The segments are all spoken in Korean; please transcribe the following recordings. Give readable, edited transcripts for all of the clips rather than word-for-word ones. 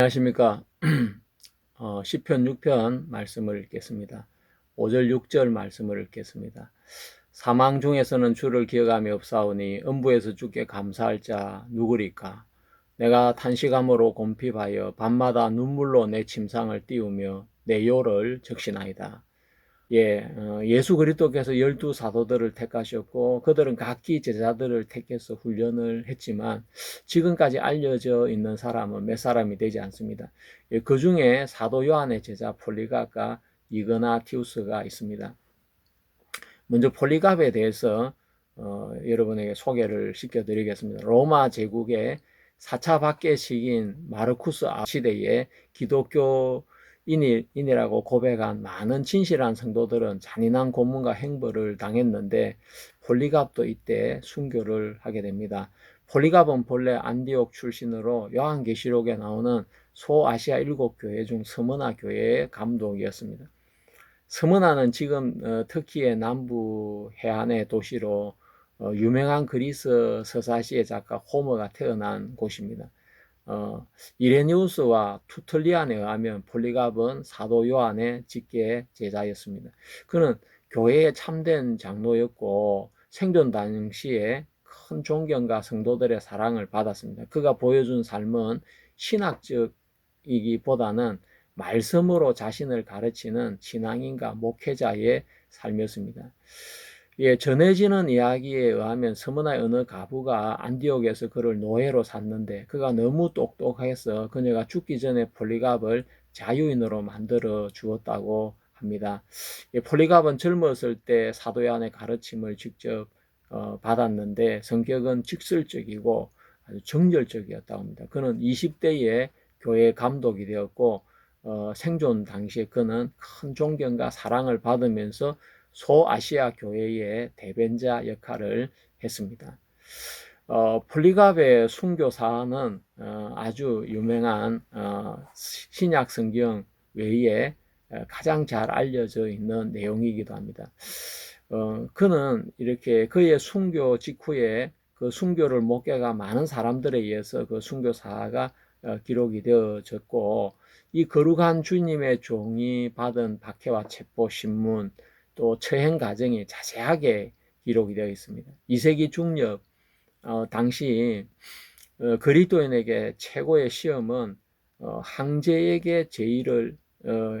안녕하십니까. 시편 6편 말씀을 읽겠습니다. 5절 6절 말씀을 읽겠습니다. 사망 중에서는 주를 기억함이 없사오니 음부에서 주께 감사할 자 누구리까. 내가 탄식함으로 곰핍하여 밤마다 눈물로 내 침상을 띄우며 내 요를 적시나이다. 예수 그리스도께서 12 사도들을 택하셨고 그들은 각기 제자들을 택해서 훈련을 했지만 지금까지 알려져 있는 사람은 몇 사람이 되지 않습니다. 그 중에 사도 요한의 제자 폴리갑과 이그나티우스가 있습니다. 먼저 폴리갑에 대해서 여러분에게 소개를 시켜드리겠습니다. 로마 제국의 4차 박해 시기인 마르쿠스 시대에 기독교인이라고 고백한 많은 진실한 성도들은 잔인한 고문과 행벌을 당했는데 폴리갑도 이때 순교를 하게 됩니다. 폴리갑은 본래 안디옥 출신으로 요한계시록에 나오는 소아시아 7교회 중 스무나 교회의 감독이었습니다. 스무나는 지금 터키의 남부 해안의 도시로 유명한 그리스 서사시의 작가 호머가 태어난 곳입니다. 이레니우스와 투털리안에 의하면 폴리갑은 사도 요한의 직계 제자였습니다. 그는 교회의 참된 장로였고 생존 당시에 큰 존경과 성도들의 사랑을 받았습니다. 그가 보여준 삶은 신학적이기보다는 말씀으로 자신을 가르치는 신앙인과 목회자의 삶이었습니다. 전해지는 이야기에 의하면 스무나의 어느 가부가 안디옥에서 그를 노예로 샀는데 그가 너무 똑똑해서 그녀가 죽기 전에 폴리갑을 자유인으로 만들어 주었다고 합니다. 폴리갑은 젊었을 때 사도 요한의 가르침을 직접 받았는데 성격은 직설적이고 아주 정열적이었다고 합니다. 그는 20대에 교회 감독이 되었고 생존 당시에 그는 큰 존경과 사랑을 받으면서 소아시아 교회의 대변자 역할을 했습니다. 폴리갑의 순교사는 아주 유명한 신약 성경 외에 가장 잘 알려져 있는 내용이기도 합니다. 그는 이렇게 그의 순교 직후에 그 순교를 목격한 많은 사람들에 의해서 그 순교사가 기록이 되어졌고 이 거룩한 주님의 종이 받은 박해와 체포 신문 또 처행 과정이 자세하게 기록이 되어 있습니다. 2세기 중엽 당시 그리스도인에게 최고의 시험은 황제에게 제의를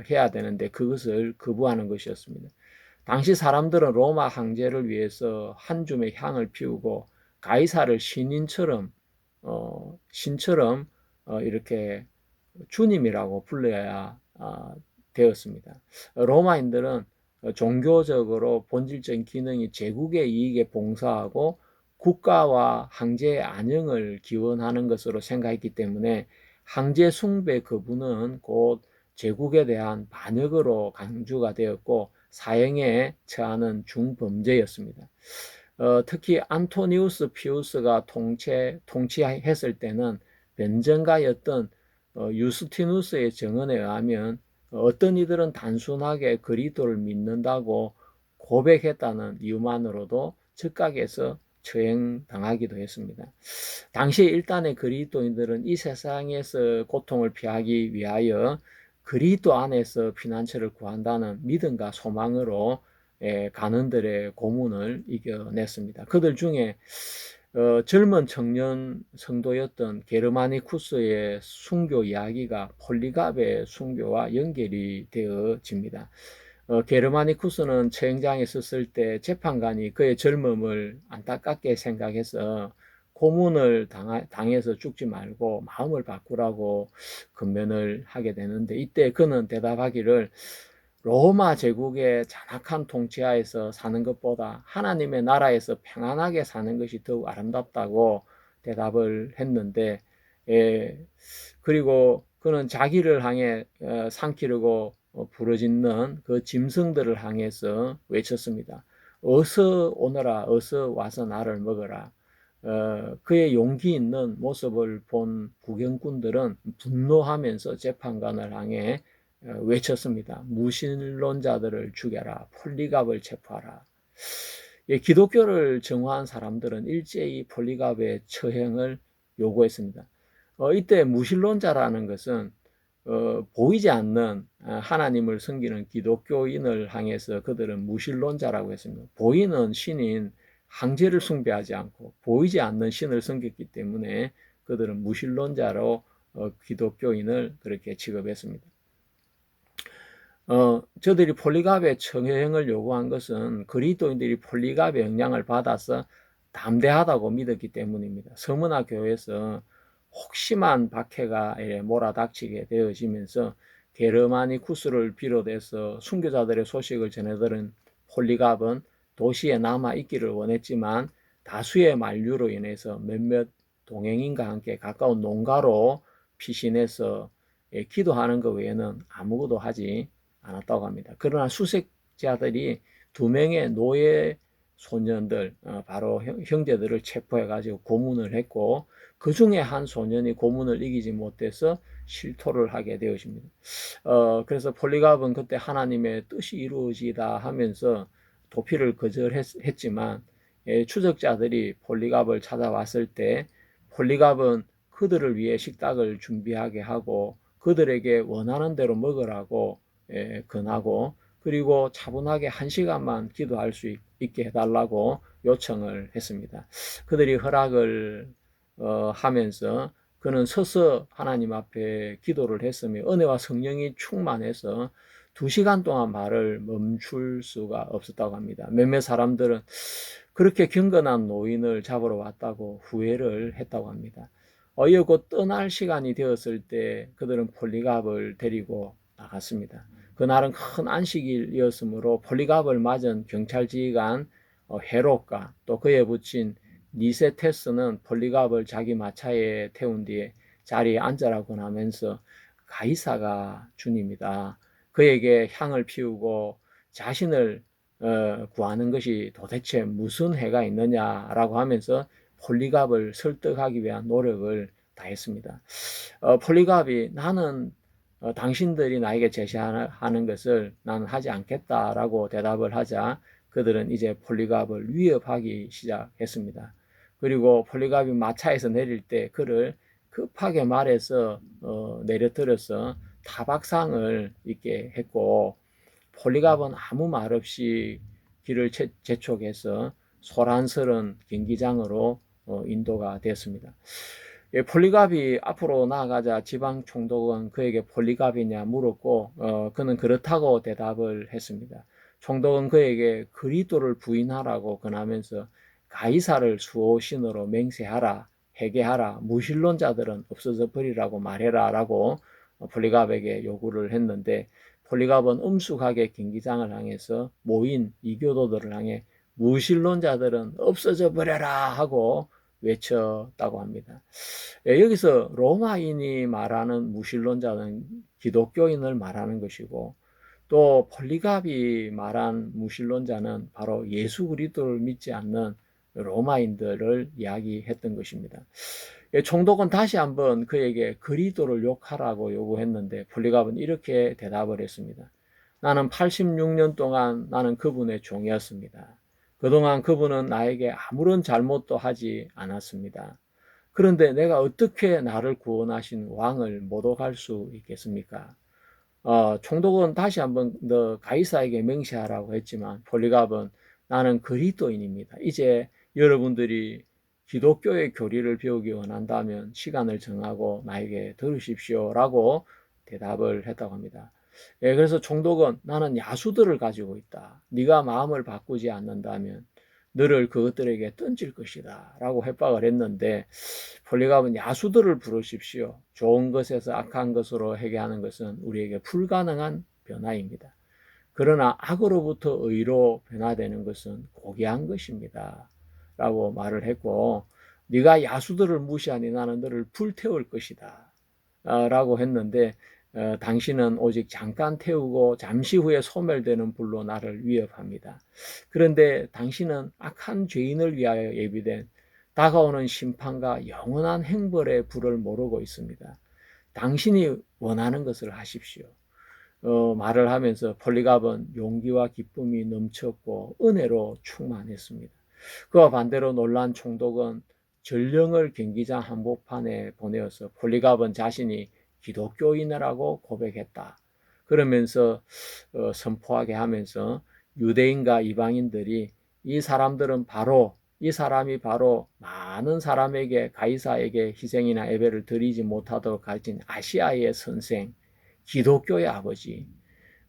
해야 되는데 그것을 거부하는 것이었습니다. 당시 사람들은 로마 황제를 위해서 한 줌의 향을 피우고 가이사를 신처럼 이렇게 주님이라고 불러야 되었습니다. 로마인들은 종교적으로 본질적인 기능이 제국의 이익에 봉사하고 국가와 황제의 안녕을 기원하는 것으로 생각했기 때문에 황제 숭배 거부는 곧 제국에 대한 반역으로 간주가 되었고 사형에 처하는 중범죄였습니다. 특히 안토니우스 피우스가 통치했을 때는 변정가였던 유스티누스의 정언에 의하면 어떤 이들은 단순하게 그리스도를 믿는다고 고백했다는 이유만으로도 즉각에서 처형당하기도 했습니다. 당시 일단의 그리스도인들은 이 세상에서 고통을 피하기 위하여 그리스도 안에서 피난처를 구한다는 믿음과 소망으로 간원들의 고문을 이겨냈습니다. 그들 중에 젊은 청년 성도였던 게르마니쿠스의 순교 이야기가 폴리갑의 순교와 연결이 되어집니다. 게르마니쿠스는 처형장에 있었을 때 재판관이 그의 젊음을 안타깝게 생각해서 고문을 당해서 죽지 말고 마음을 바꾸라고 권면을 하게 되는데 이때 그는 대답하기를 로마 제국의 잔악한 통치하에서 사는 것보다 하나님의 나라에서 평안하게 사는 것이 더욱 아름답다고 대답을 했는데 그리고 그는 자기를 향해 삼키려고 부르짖는 그 짐승들을 향해서 외쳤습니다. 어서 오너라, 어서 와서 나를 먹어라. 그의 용기 있는 모습을 본 구경꾼들은 분노하면서 재판관을 향해 외쳤습니다. 무신론자들을 죽여라. 폴리갑을 체포하라. 기독교를 정화한 사람들은 일제히 폴리갑의 처형을 요구했습니다. 이때 무신론자라는 것은 보이지 않는 하나님을 섬기는 기독교인을 향해서 그들은 무신론자라고 했습니다. 보이는 신인 황제를 숭배하지 않고 보이지 않는 신을 섬겼기 때문에 그들은 무신론자로 기독교인을 그렇게 취급했습니다. 저들이 폴리갑의 청행을 요구한 것은 그리스도인들이 폴리갑의 영향을 받아서 담대하다고 믿었기 때문입니다. 서문화 교회에서 혹심한 박해가 몰아닥치게 되어지면서 게르마니쿠스를 비롯해서 순교자들의 소식을 전해들은 폴리갑은 도시에 남아 있기를 원했지만 다수의 만류로 인해서 몇몇 동행인과 함께 가까운 농가로 피신해서 기도하는 것 외에는 아무것도 하지 않았다고 합니다. 그러나 수색자들이 2명의 노예 소년들, 바로 형제들을 체포해가지고 고문을 했고, 그 중에 한 소년이 고문을 이기지 못해서 실토를 하게 되어집니다. 그래서 폴리갑은 그때 하나님의 뜻이 이루어지다 하면서 도피를 거절했지만, 추적자들이 폴리갑을 찾아왔을 때 폴리갑은 그들을 위해 식탁을 준비하게 하고 그들에게 원하는 대로 먹으라고 권하고, 그리고 차분하게 1시간만 기도할 수 있게 해달라고 요청을 했습니다. 그들이 허락을 하면서 그는 서서 하나님 앞에 기도를 했으며 은혜와 성령이 충만해서 2시간 동안 말을 멈출 수가 없었다고 합니다. 몇몇 사람들은 그렇게 경건한 노인을 잡으러 왔다고 후회를 했다고 합니다. 이어 곧 떠날 시간이 되었을 때 그들은 폴리갑을 데리고 나갔습니다. 그날은 큰 안식일이었으므로 폴리갑을 맞은 경찰 지휘관 헤롯과 또 그에 붙인 니세테스는 폴리갑을 자기 마차에 태운 뒤에 자리에 앉으라고 하면서 가이사가 주님이다, 그에게 향을 피우고 자신을 구하는 것이 도대체 무슨 해가 있느냐라고 하면서 폴리갑을 설득하기 위한 노력을 다했습니다. 폴리갑이 나는 당신들이 나에게 제시하는 것을 나는 하지 않겠다라고 대답을 하자 그들은 이제 폴리갑을 위협하기 시작했습니다. 그리고 폴리갑이 마차에서 내릴 때 그를 급하게 말해서 내려뜨려서 타박상을 입게 했고, 폴리갑은 아무 말 없이 길을 재촉해서 소란스런 경기장으로 인도가 됐습니다. 폴리갑이 앞으로 나아가자 지방 총독은 그에게 폴리갑이냐 물었고, 그는 그렇다고 대답을 했습니다. 총독은 그에게 그리스도를 부인하라고 권하면서 가이사를 수호신으로 맹세하라, 회개하라, 무신론자들은 없어져 버리라고 말해라 라고 폴리갑에게 요구를 했는데, 폴리갑은 엄숙하게 경기장을 향해서 모인 이교도들을 향해 무신론자들은 없어져 버려라 하고 외쳤다고 합니다. 여기서 로마인이 말하는 무신론자는 기독교인을 말하는 것이고, 또 폴리갑이 말한 무신론자는 바로 예수 그리스도를 믿지 않는 로마인들을 이야기했던 것입니다. 총독은 다시 한번 그에게 그리스도를 욕하라고 요구했는데 폴리갑은 이렇게 대답을 했습니다. 나는 86년 동안 나는 그분의 종이었습니다. 그동안 그분은 나에게 아무런 잘못도 하지 않았습니다. 그런데 내가 어떻게 나를 구원하신 왕을 모독할 수 있겠습니까? 총독은 다시 한번 너 가이사에게 맹세하라고 했지만 폴리갑은 나는 그리스도인입니다, 이제 여러분들이 기독교의 교리를 배우기 원한다면 시간을 정하고 나에게 들으십시오 라고 대답을 했다고 합니다. 그래서 총독은 나는 야수들을 가지고 있다, 네가 마음을 바꾸지 않는다면 너를 그것들에게 던질 것이다 라고 협박을 했는데, 폴리갑은 야수들을 부르십시오, 좋은 것에서 악한 것으로 회개하는 것은 우리에게 불가능한 변화입니다. 그러나 악으로부터 의로 변화되는 것은 고귀한 것입니다 라고 말을 했고, 네가 야수들을 무시하니 나는 너를 불태울 것이다 라고 했는데, 당신은 오직 잠깐 태우고 잠시 후에 소멸되는 불로 나를 위협합니다. 그런데 당신은 악한 죄인을 위하여 예비된 다가오는 심판과 영원한 행벌의 불을 모르고 있습니다. 당신이 원하는 것을 하십시오. 말을 하면서 폴리갑은 용기와 기쁨이 넘쳤고 은혜로 충만했습니다. 그와 반대로 놀란 총독은 전령을 경기장 한복판에 보내어서 폴리갑은 자신이 기독교인이라고 고백했다. 그러면서 선포하게 하면서 유대인과 이방인들이 이 사람이 바로 많은 사람에게 가이사에게 희생이나 예배를 드리지 못하도록 가르친 아시아의 선생, 기독교의 아버지,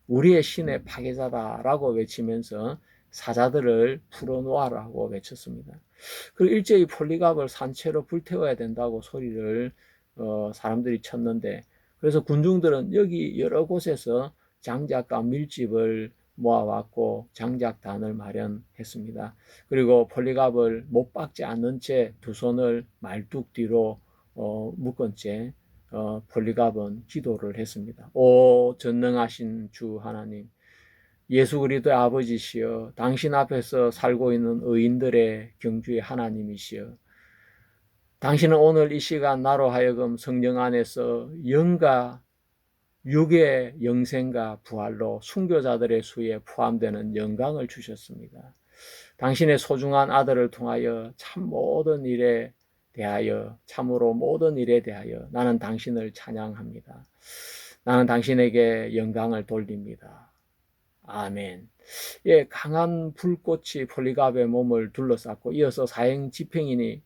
우리의 신의 파괴자다라고 외치면서 사자들을 풀어놓아라고 외쳤습니다. 그리고 일제히 폴리갑을 산채로 불태워야 된다고 소리를 사람들이 쳤는데, 그래서 군중들은 여기 여러 곳에서 장작과 밀집을 모아왔고 장작단을 마련했습니다. 그리고 폴리갑을 못 박지 않는 채 두 손을 말뚝 뒤로 묶은 채 폴리갑은 기도를 했습니다. 오 전능하신 주 하나님, 예수 그리스도의 아버지시여, 당신 앞에서 살고 있는 의인들의 경주의 하나님이시여, 당신은 오늘 이 시간 나로 하여금 성령 안에서 영과 육의 영생과 부활로 순교자들의 수에 포함되는 영광을 주셨습니다. 당신의 소중한 아들을 통하여 참으로 모든 일에 대하여 나는 당신을 찬양합니다. 나는 당신에게 영광을 돌립니다. 아멘. 예, 강한 불꽃이 폴리갑의 몸을 둘러쌌고 이어서 사형 집행인의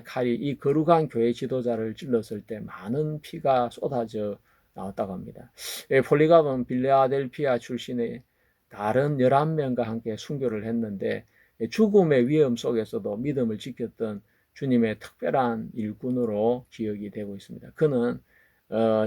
칼이 이 거룩한 교회 지도자를 찔렀을 때 많은 피가 쏟아져 나왔다고 합니다. 예, 폴리갑은 빌레아델피아 출신의 다른 11명과 함께 순교를 했는데 죽음의 위험 속에서도 믿음을 지켰던 주님의 특별한 일꾼으로 기억이 되고 있습니다. 그는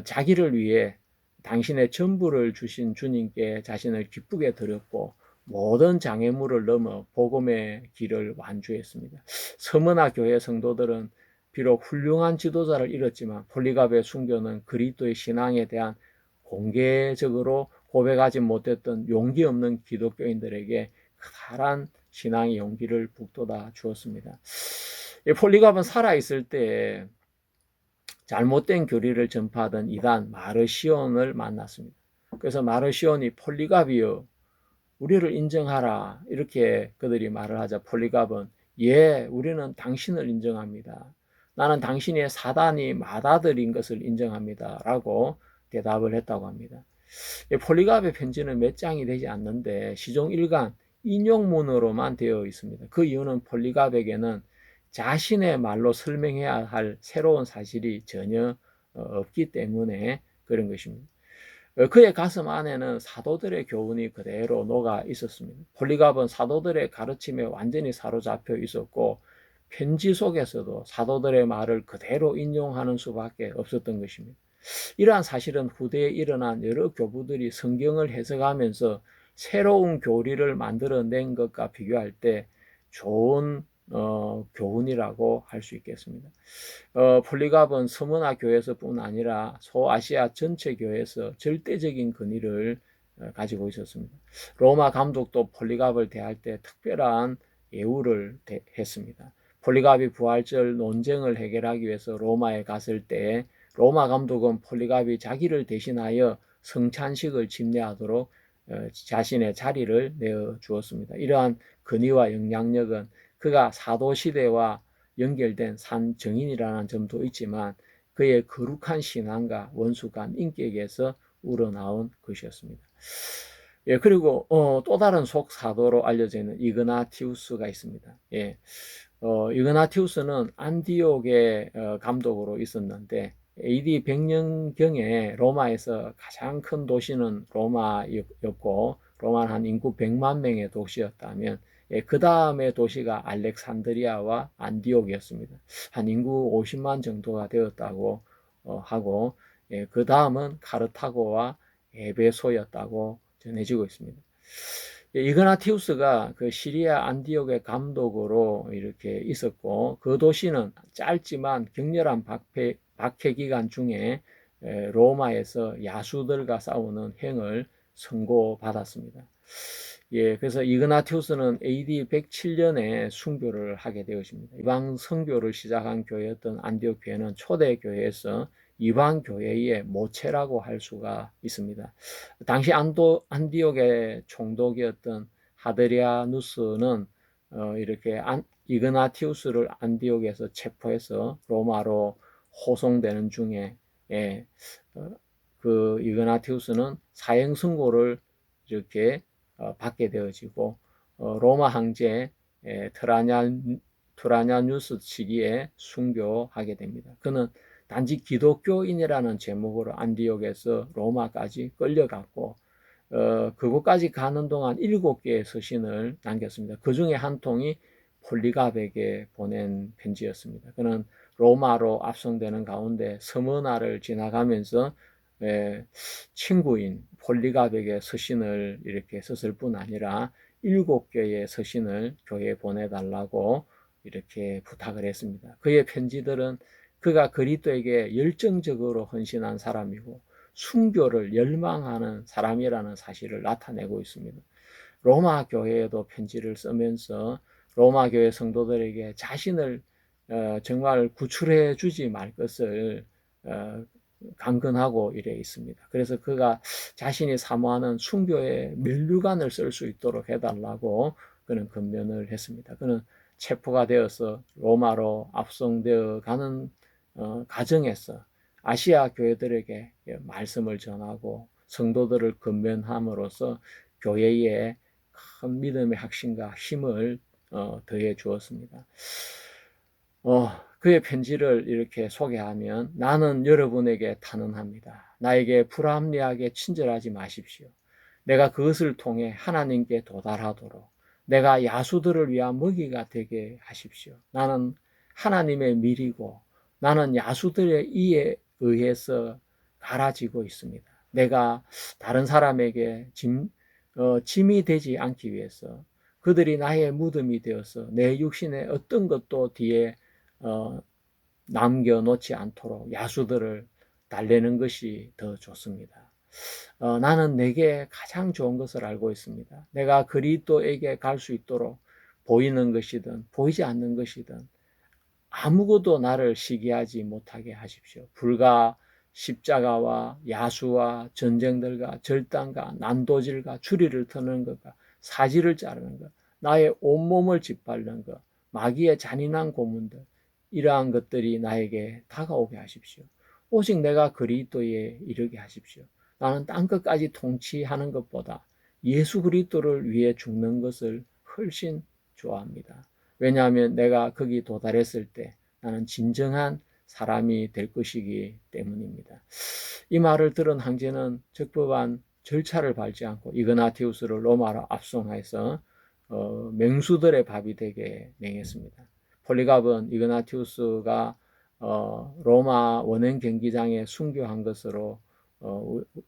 자기를 위해 당신의 전부를 주신 주님께 자신을 기쁘게 드렸고 모든 장애물을 넘어 복음의 길을 완주했습니다. 서머나 교회 성도들은 비록 훌륭한 지도자를 잃었지만 폴리갑의 순교는 그리스도의 신앙에 대한 공개적으로 고백하지 못했던 용기 없는 기독교인들에게 커다란 신앙의 용기를 북돋아 주었습니다. 폴리갑은 살아있을 때 잘못된 교리를 전파하던 이단 마르시온을 만났습니다. 그래서 마르시온이 폴리갑이여 우리를 인정하라 이렇게 그들이 말을 하자 폴리갑은 예, 우리는 당신을 인정합니다. 나는 당신의 사단이 맏아들인 것을 인정합니다 라고 대답을 했다고 합니다. 폴리갑의 편지는 몇 장이 되지 않는데 시종 1간 인용문으로만 되어 있습니다. 그 이유는 폴리갑에게는 자신의 말로 설명해야 할 새로운 사실이 전혀 없기 때문에 그런 것입니다. 그의 가슴 안에는 사도들의 교훈이 그대로 녹아 있었습니다. 폴리갑은 사도들의 가르침에 완전히 사로잡혀 있었고 편지 속에서도 사도들의 말을 그대로 인용하는 수밖에 없었던 것입니다. 이러한 사실은 후대에 일어난 여러 교부들이 성경을 해석하면서 새로운 교리를 만들어낸 것과 비교할 때 좋은 교훈이라고 할 수 있겠습니다. 폴리갑은 서머나 교회에서뿐 아니라 소아시아 전체 교회에서 절대적인 권위를 가지고 있었습니다. 로마 감독도 폴리갑을 대할 때 특별한 예우를 했습니다. 폴리갑이 부활절 논쟁을 해결하기 위해서 로마에 갔을 때 로마 감독은 폴리갑이 자기를 대신하여 성찬식을 집례하도록 자신의 자리를 내어 주었습니다. 이러한 권위와 영향력은 그가 사도시대와 연결된 산 정인이라는 점도 있지만 그의 거룩한 신앙과 원숙한 인격에서 우러나온 것이었습니다. 예, 그리고 또 다른 속사도로 알려져 있는 이그나티우스가 있습니다. 예, 이그나티우스는 안디옥의 감독으로 있었는데 AD 100년경에 로마에서 가장 큰 도시는 로마였고 로마는 한 인구 100만 명의 도시였다면 그 다음의 도시가 알렉산드리아와 안디옥이었습니다. 한 인구 50만 정도가 되었다고 하고 그 다음은 카르타고와 에베소였다고 전해지고 있습니다. 이그나티우스가 그 시리아 안디옥의 감독으로 이렇게 있었고 그 도시는 짧지만 격렬한 박해 기간 중에 로마에서 야수들과 싸우는 행을 선고받았습니다. 예, 그래서 이그나티우스는 AD 107년에 순교를 하게 되었습니다. 이방 선교를 시작한 교회였던 안디옥 교회는 초대 교회에서 이방 교회의 모체라고 할 수가 있습니다. 당시 안디옥의 총독이었던 하드리아누스는 이렇게 이그나티우스를 안디옥에서 체포해서 로마로 호송되는 중에 그 이그나티우스는 사형 선고를 이렇게 받게 되어지고 로마 황제 트라냐누스 시기에 순교하게 됩니다. 그는 단지 기독교인이라는 제목으로 안디옥에서 로마까지 끌려갔고 그곳까지 가는 동안 7개의 서신을 남겼습니다. 그 중에 한 통이 폴리갑에게 보낸 편지였습니다. 그는 로마로 압송되는 가운데 서머나를 지나가면서 친구인 폴리갑에게 서신을 이렇게 썼을 뿐 아니라 7개의 서신을 교회에 보내달라고 이렇게 부탁을 했습니다. 그의 편지들은 그가 그리스도에게 열정적으로 헌신한 사람이고 순교를 열망하는 사람이라는 사실을 나타내고 있습니다. 로마 교회에도 편지를 쓰면서 로마 교회 성도들에게 자신을 정말 구출해 주지 말 것을 강건하고 이래 있습니다. 그래서 그가 자신이 사모하는 순교의 면류관을 쓸 수 있도록 해달라고 그는 건면을 했습니다. 그는 체포가 되어서 로마로 압송되어 가는 과정에서 아시아 교회들에게 말씀을 전하고 성도들을 건면함으로써 교회에 큰 믿음의 확신과 힘을 더해 주었습니다. 그의 편지를 이렇게 소개하면 나는 여러분에게 탄원합니다. 나에게 불합리하게 친절하지 마십시오. 내가 그것을 통해 하나님께 도달하도록 내가 야수들을 위한 먹이가 되게 하십시오. 나는 하나님의 밀이고 나는 야수들의 이에 의해서 갈아지고 있습니다. 내가 다른 사람에게 짐이 되지 않기 위해서 그들이 나의 무덤이 되어서 내 육신의 어떤 것도 뒤에 남겨놓지 않도록 야수들을 달래는 것이 더 좋습니다. 나는 내게 가장 좋은 것을 알고 있습니다. 내가 그리스도에게 갈 수 있도록 보이는 것이든 보이지 않는 것이든 아무것도 나를 시기하지 못하게 하십시오. 불과 십자가와 야수와 전쟁들과 절단과 난도질과 주리를 터는 것과 사지를 자르는 것, 나의 온몸을 짓밟는 것, 마귀의 잔인한 고문들, 이러한 것들이 나에게 다가오게 하십시오. 오직 내가 그리스도에 이르게 하십시오. 나는 땅끝까지 통치하는 것보다 예수 그리스도를 위해 죽는 것을 훨씬 좋아합니다. 왜냐하면 내가 거기 도달했을 때 나는 진정한 사람이 될 것이기 때문입니다. 이 말을 들은 황제는 적법한 절차를 밟지 않고 이그나티우스를 로마로 압송해서 맹수들의 밥이 되게 맹했습니다. 폴리갑은 이그나티우스가 로마 원행 경기장에 순교한 것으로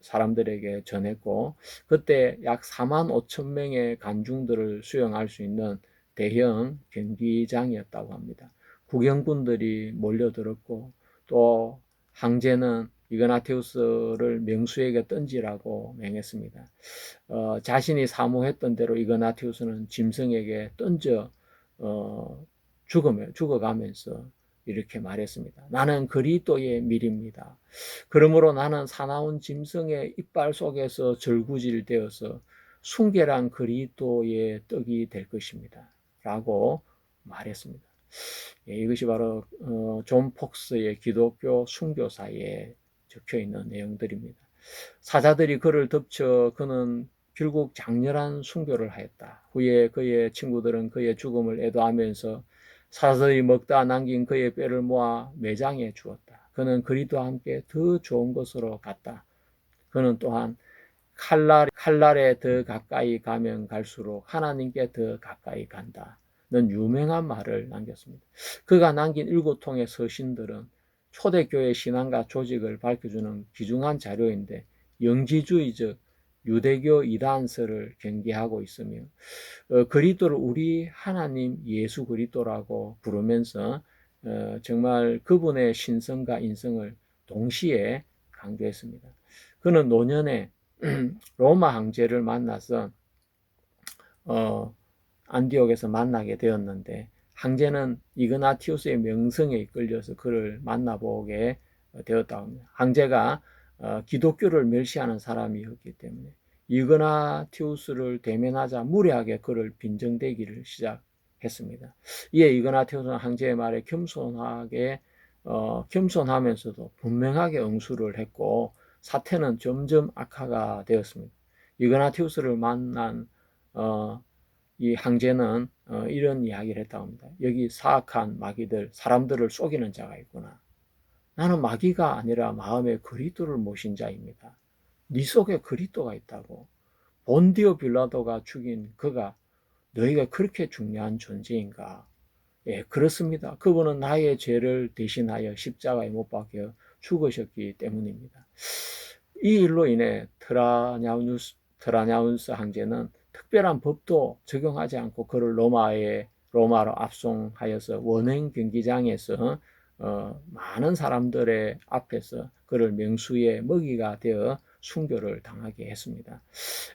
사람들에게 전했고 그때 약 4만 5천 명의 관중들을 수용할 수 있는 대형 경기장이었다고 합니다. 구경꾼들이 몰려들었고 또 황제는 이그나티우스를 명수에게 던지라고 맹했습니다. 자신이 사모했던 대로 이그나티우스는 짐승에게 던져 죽어가면서 이렇게 말했습니다. 나는 그리스도의 밀입니다. 그러므로 나는 사나운 짐승의 이빨 속에서 절구질되어서 순결한 그리스도의 떡이 될 것입니다. 라고 말했습니다. 이것이 바로 존 폭스의 기독교 순교사에 적혀있는 내용들입니다. 사자들이 그를 덮쳐 그는 결국 장렬한 순교를 하였다. 후에 그의 친구들은 그의 죽음을 애도하면서 사자들이 먹다 남긴 그의 뼈를 모아 매장해 주었다. 그는 그리스도와 함께 더 좋은 곳으로 갔다. 그는 또한 칼날에 더 가까이 가면 갈수록 하나님께 더 가까이 간다. 는 유명한 말을 남겼습니다. 그가 남긴 7통의 서신들은 초대교회 신앙과 조직을 밝혀주는 귀중한 자료인데 영지주의적 유대교 이단설을 경계하고 있으며 그리스도를 우리 하나님 예수 그리스도라고 부르면서 정말 그분의 신성과 인성을 동시에 강조했습니다. 그는 노년에 로마 황제를 만나서 안디옥에서 만나게 되었는데 황제는 이그나티우스의 명성에 이끌려서 그를 만나보게 되었다고 합니다. 황제가 기독교를 멸시하는 사람이었기 때문에 이그나티우스를 대면하자 무례하게 그를 빈정대기를 시작했습니다. 했습니다. 이에 이그나티우스는 황제의 말에 겸손하면서도 분명하게 응수를 했고 사태는 점점 악화가 되었습니다. 이그나티우스를 만난 이 황제는 이런 이야기를 했다고 합니다. 여기 사악한 마귀들, 사람들을 속이는 자가 있구나. 나는 마귀가 아니라 마음에 그리스도를 모신 자입니다. 네 속에 그리스도가 있다고. 본디오 빌라도가 죽인 그가 너희가 그렇게 중요한 존재인가? 예, 그렇습니다. 그분은 나의 죄를 대신하여 십자가에 못 박혀 죽으셨기 때문입니다. 이 일로 인해 트라냐운스 황제는 특별한 법도 적용하지 않고 그를 로마로 압송하여서 원행 경기장에서 많은 사람들의 앞에서 그를 명수의 먹이가 되어 순교를 당하게 했습니다.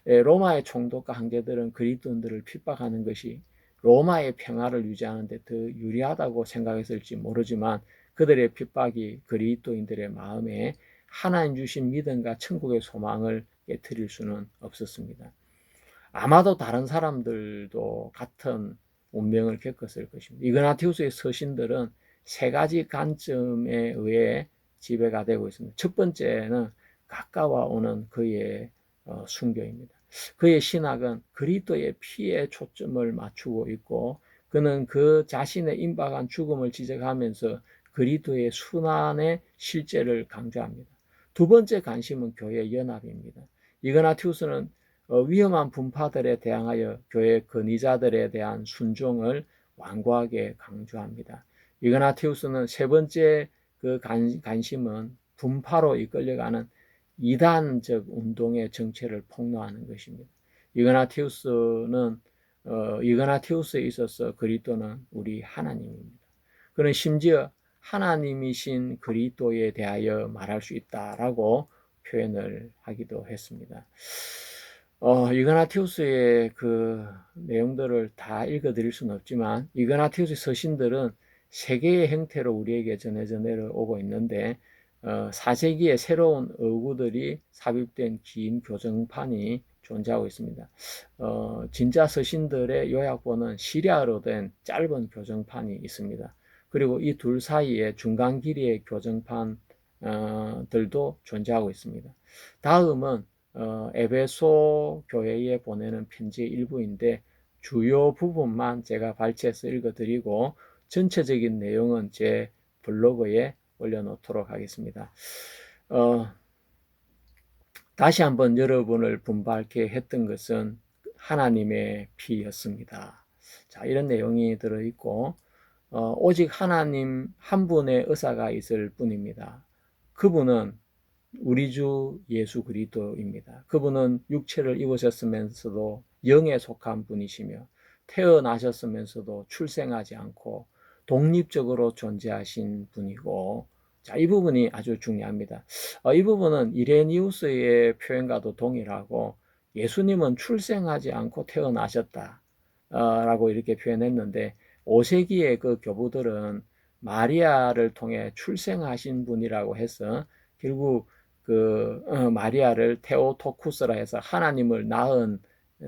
로마의 총독과 황제들은 그리스도인들을 핍박하는 것이 로마의 평화를 유지하는 데 더 유리하다고 생각했을지 모르지만 그들의 핍박이 그리스도인들의 마음에 하나님 주신 믿음과 천국의 소망을 깨뜨릴 수는 없었습니다. 아마도 다른 사람들도 같은 운명을 겪었을 것입니다. 이그나티우스의 서신들은 세 가지 관점에 의해 지배가 되고 있습니다. 첫 번째는 가까워오는 그의 순교입니다. 그의 신학은 그리스도의 피에 초점을 맞추고 있고 그는 그 자신의 임박한 죽음을 지적하면서 그리스도의 순환의 실제를 강조합니다. 두 번째 관심은 교회 연합입니다. 이그나티우스는 위험한 분파들에 대항하여 교회 건의자들에 대한 순종을 완고하게 강조합니다. 이그나티우스는 세 번째 그 관심은 분파로 이끌려가는 이단적 운동의 정체를 폭로하는 것입니다. 이그나티우스에 있어서 그리스도는 우리 하나님입니다. 그는 심지어 하나님이신 그리스도에 대하여 말할 수 있다라고 표현을 하기도 했습니다. 이그나티우스의 그 내용들을 다 읽어드릴 수는 없지만 이그나티우스의 서신들은 세 개의 형태로 우리에게 전해져 내려오고 있는데 4세기에 새로운 어구들이 삽입된 긴 교정판이 존재하고 있습니다. 진짜 서신들의 요약본은 시리아어로 된 짧은 교정판이 있습니다. 그리고 이 둘 사이에 중간 길이의 교정판들도 존재하고 있습니다. 다음은 에베소 교회에 보내는 편지의 일부인데 주요 부분만 제가 발췌해서 읽어드리고 전체적인 내용은 제 블로그에 올려놓도록 하겠습니다. 다시 한번 여러분을 분발케 했던 것은 하나님의 피였습니다. 자, 이런 내용이 들어있고 오직 하나님 한 분의 의사가 있을 뿐입니다. 그분은 우리 주 예수 그리스도입니다. 그분은 육체를 입으셨으면서도 영에 속한 분이시며 태어나셨으면서도 출생하지 않고 독립적으로 존재하신 분이고 자, 이 부분이 아주 중요합니다. 이 부분은 이레니우스의 표현과도 동일하고 예수님은 출생하지 않고 태어나셨다 라고 이렇게 표현했는데 5세기의 그 교부들은 마리아를 통해 출생하신 분이라고 해서 결국 마리아를 테오토쿠스라 해서 하나님을 낳은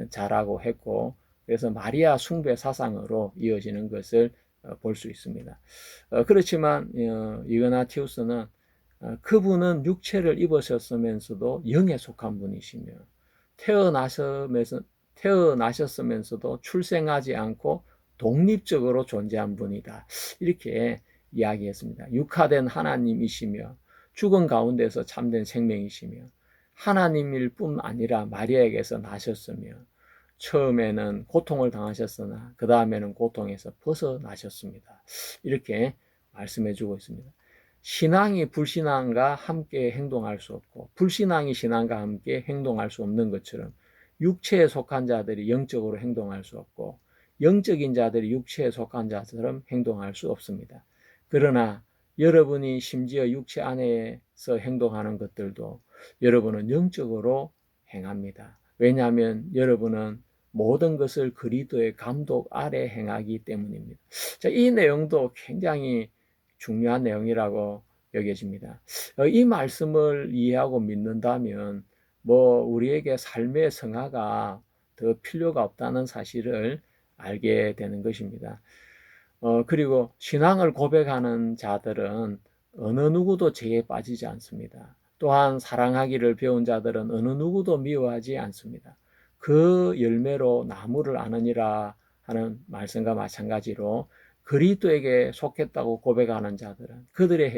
자라고 했고 그래서 마리아 숭배 사상으로 이어지는 것을 볼 수 있습니다. 그렇지만 이그나티우스는 그분은 육체를 입으셨으면서도 영에 속한 분이시며 태어나셨으면서도 출생하지 않고 독립적으로 존재한 분이다. 이렇게 이야기했습니다. 육화된 하나님이시며 죽은 가운데서 참된 생명이시며 하나님일 뿐 아니라 마리아에게서 나셨으며 처음에는 고통을 당하셨으나 그 다음에는 고통에서 벗어나셨습니다. 이렇게 말씀해 주고 있습니다. 신앙이 불신앙과 함께 행동할 수 없고 불신앙이 신앙과 함께 행동할 수 없는 것처럼 육체에 속한 자들이 영적으로 행동할 수 없고 영적인 자들이 육체에 속한 자처럼 행동할 수 없습니다. 그러나 여러분이 심지어 육체 안에서 행동하는 것들도 여러분은 영적으로 행합니다. 왜냐하면 여러분은 모든 것을 그리스도의 감독 아래 행하기 때문입니다. 자, 이 내용도 굉장히 중요한 내용이라고 여겨집니다. 이 말씀을 이해하고 믿는다면 우리에게 삶의 성화가 더 필요가 없다는 사실을 알게 되는 것입니다. 그리고 신앙을 고백하는 자들은 어느 누구도 죄에 빠지지 않습니다. 또한 사랑하기를 배운 자들은 어느 누구도 미워하지 않습니다. 그 열매로 나무를 아느니라 하는 말씀과 마찬가지로 그리스도에게 속했다고 고백하는 자들은 그들의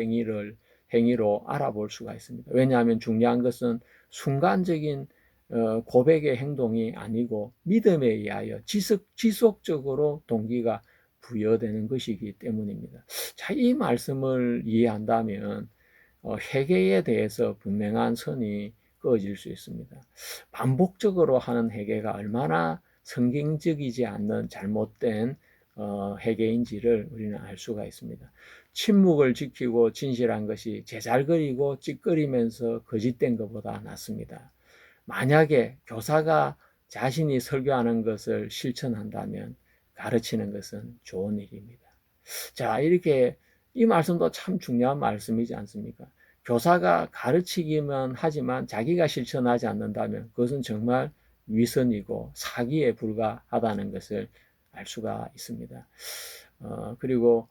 행위로 알아볼 수가 있습니다. 왜냐하면 중요한 것은 순간적인 고백의 행동이 아니고 믿음에 의하여 지속적으로 동기가 부여되는 것이기 때문입니다. 자, 이 말씀을 이해한다면 회개에 대해서 분명한 선이 그어질 수 있습니다. 반복적으로 하는 회개가 얼마나 성경적이지 않는 잘못된 회개인지를 우리는 알 수가 있습니다. 침묵을 지키고 진실한 것이 제잘거리고 찌끄리면서 거짓된 것보다 낫습니다. 만약에 교사가 자신이 설교하는 것을 실천한다면 가르치는 것은 좋은 일입니다. 자, 이렇게 이 말씀도 참 중요한 말씀이지 않습니까? 교사가 가르치기만 하지만 자기가 실천하지 않는다면 그것은 정말 위선이고 사기에 불과하다는 것을 알 수가 있습니다. 그리고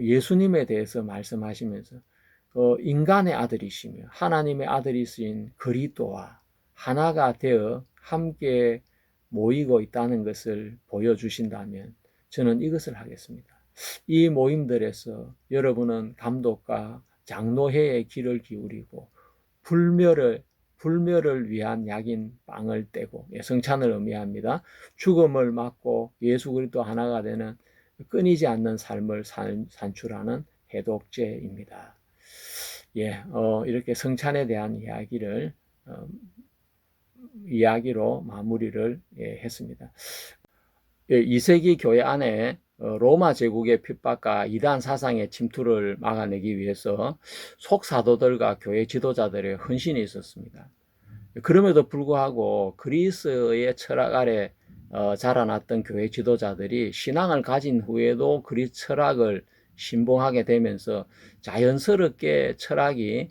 예수님에 대해서 말씀하시면서 인간의 아들이시며 하나님의 아들이신 그리스도와 하나가 되어 함께 모이고 있다는 것을 보여주신다면 저는 이것을 하겠습니다. 이 모임들에서 여러분은 감독과 장로회의 귀를 기울이고 불멸을 위한 약인 빵을 떼고 성찬을 의미합니다. 죽음을 맞고 예수 그리스도 하나가 되는 끊이지 않는 삶을 산출하는 해독제입니다. 이렇게 성찬에 대한 이야기로 마무리를 했습니다. 2세기 교회 안에 로마 제국의 핍박과 이단 사상의 침투를 막아내기 위해서 속사도들과 교회 지도자들의 헌신이 있었습니다. 그럼에도 불구하고 그리스의 철학 아래 자라났던 교회 지도자들이 신앙을 가진 후에도 그리스 철학을 신봉하게 되면서 자연스럽게 철학이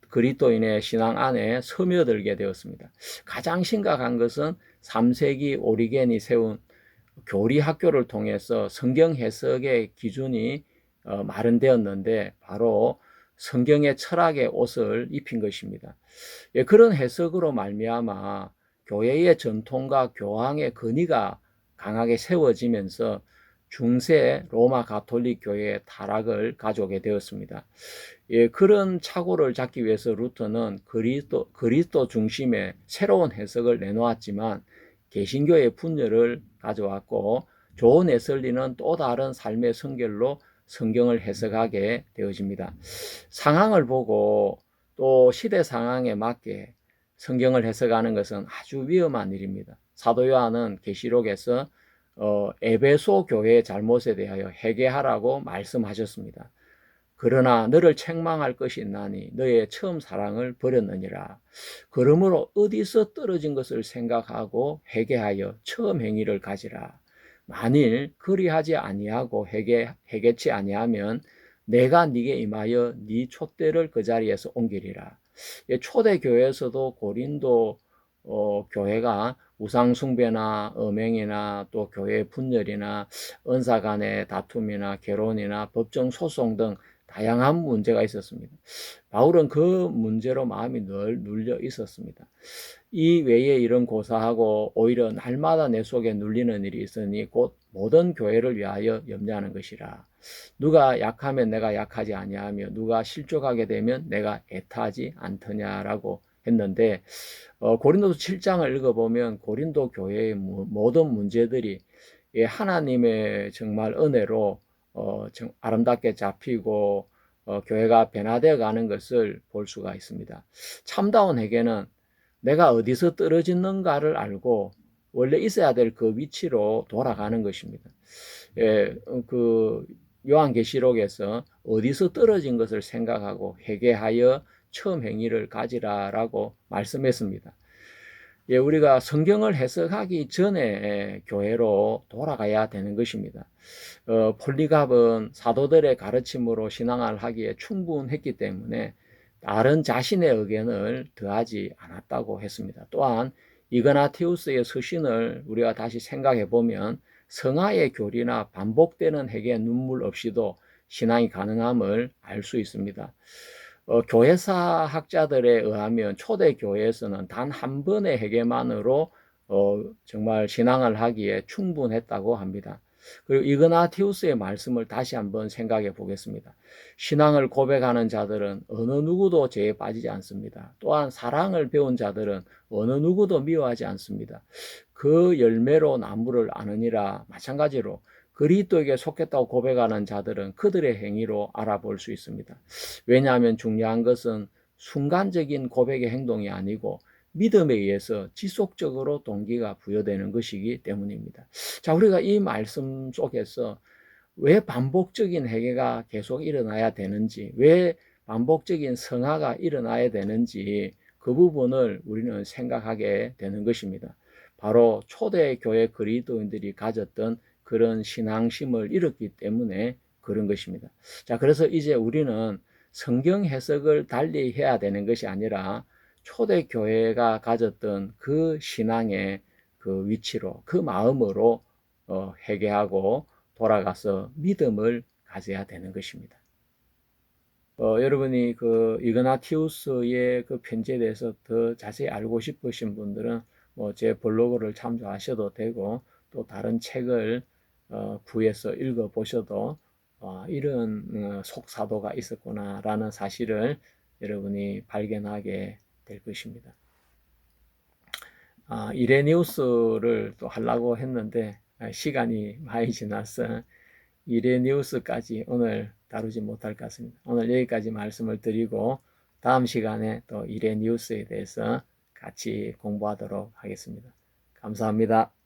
그리스도인의 신앙 안에 스며들게 되었습니다. 가장 심각한 것은 3세기 오리겐이 세운 교리 학교를 통해서 성경 해석의 기준이 마련되었는데 바로 성경의 철학의 옷을 입힌 것입니다. 그런 해석으로 말미암아 교회의 전통과 교황의 권위가 강하게 세워지면서 중세 로마 가톨릭 교회의 타락을 가져오게 되었습니다. 그런 착오를 잡기 위해서 루터는 그리스도 중심의 새로운 해석을 내놓았지만 개신교의 분열을 가져왔고 존 웨슬리는 또 다른 삶의 성결로 성경을 해석하게 되어집니다. 상황을 보고 또 시대 상황에 맞게 성경을 해석하는 것은 아주 위험한 일입니다. 사도 요한은 계시록에서 에베소 교회의 잘못에 대하여 회개하라고 말씀하셨습니다. 그러나 너를 책망할 것이 있나니 너의 처음 사랑을 버렸느니라. 그러므로 어디서 떨어진 것을 생각하고 회개하여 처음 행위를 가지라. 만일 그리하지 아니하고 회개치 아니하면 내가 네게 임하여 네 촛대를 그 자리에서 옮기리라. 초대 교회에서도 고린도 교회가 우상 숭배나 음행이나 또 교회 분열이나 은사 간의 다툼이나 결혼이나 법정 소송 등 다양한 문제가 있었습니다. 바울은 그 문제로 마음이 늘 눌려 있었습니다. 이 외에 이런 고사하고 오히려 날마다 내 속에 눌리는 일이 있으니 곧 모든 교회를 위하여 염려하는 것이라. 누가 약하면 내가 약하지 아니하며 누가 실족하게 되면 내가 애타하지 않더냐라고 했는데 고린도서 7장을 읽어보면 고린도 교회의 모든 문제들이 하나님의 정말 은혜로 아름답게 잡히고 교회가 변화되어 가는 것을 볼 수가 있습니다. 참다운 회개는 내가 어디서 떨어지는가를 알고 원래 있어야 될 그 위치로 돌아가는 것입니다. 그 요한계시록에서 어디서 떨어진 것을 생각하고 회개하여 처음 행위를 가지라라고 말씀했습니다. 우리가 성경을 해석하기 전에 교회로 돌아가야 되는 것입니다. 폴리갑은 사도들의 가르침으로 신앙을 하기에 충분했기 때문에 다른 자신의 의견을 더하지 않았다고 했습니다. 또한 이그나티우스의 서신을 우리가 다시 생각해 보면 성화의 교리나 반복되는 핵의 눈물 없이도 신앙이 가능함을 알 수 있습니다. 교회사 학자들에 의하면 초대 교회에서는 단 한 번의 회개만으로 정말 신앙을 하기에 충분했다고 합니다. 그리고 이그나티우스의 말씀을 다시 한번 생각해 보겠습니다. 신앙을 고백하는 자들은 어느 누구도 죄에 빠지지 않습니다. 또한 사랑을 배운 자들은 어느 누구도 미워하지 않습니다. 그 열매로 나무를 아느니라. 마찬가지로 그리스도에게 속했다고 고백하는 자들은 그들의 행위로 알아볼 수 있습니다. 왜냐하면 중요한 것은 순간적인 고백의 행동이 아니고 믿음에 의해서 지속적으로 동기가 부여되는 것이기 때문입니다. 자, 우리가 이 말씀 속에서 왜 반복적인 회개가 계속 일어나야 되는지, 왜 반복적인 성화가 일어나야 되는지 그 부분을 우리는 생각하게 되는 것입니다. 바로 초대교회 그리스도인들이 가졌던 그런 신앙심을 잃었기 때문에 그런 것입니다. 자, 그래서 이제 우리는 성경 해석을 달리 해야 되는 것이 아니라 초대교회가 가졌던 그 신앙의 그 위치로, 그 마음으로 회개하고 돌아가서 믿음을 가져야 되는 것입니다. 여러분이 그 이그나티우스의 그 편지에 대해서 더 자세히 알고 싶으신 분들은 제 블로그를 참조하셔도 되고, 또 다른 책을 구해서 읽어보셔도 이런 속사도가 있었구나라는 사실을 여러분이 발견하게 될 것입니다. 이레니우스를 또 하려고 했는데 시간이 많이 지나서 이레니우스까지 오늘 다루지 못할 것 같습니다. 오늘 여기까지 말씀을 드리고 다음 시간에 또 이레니우스에 대해서 같이 공부하도록 하겠습니다. 감사합니다.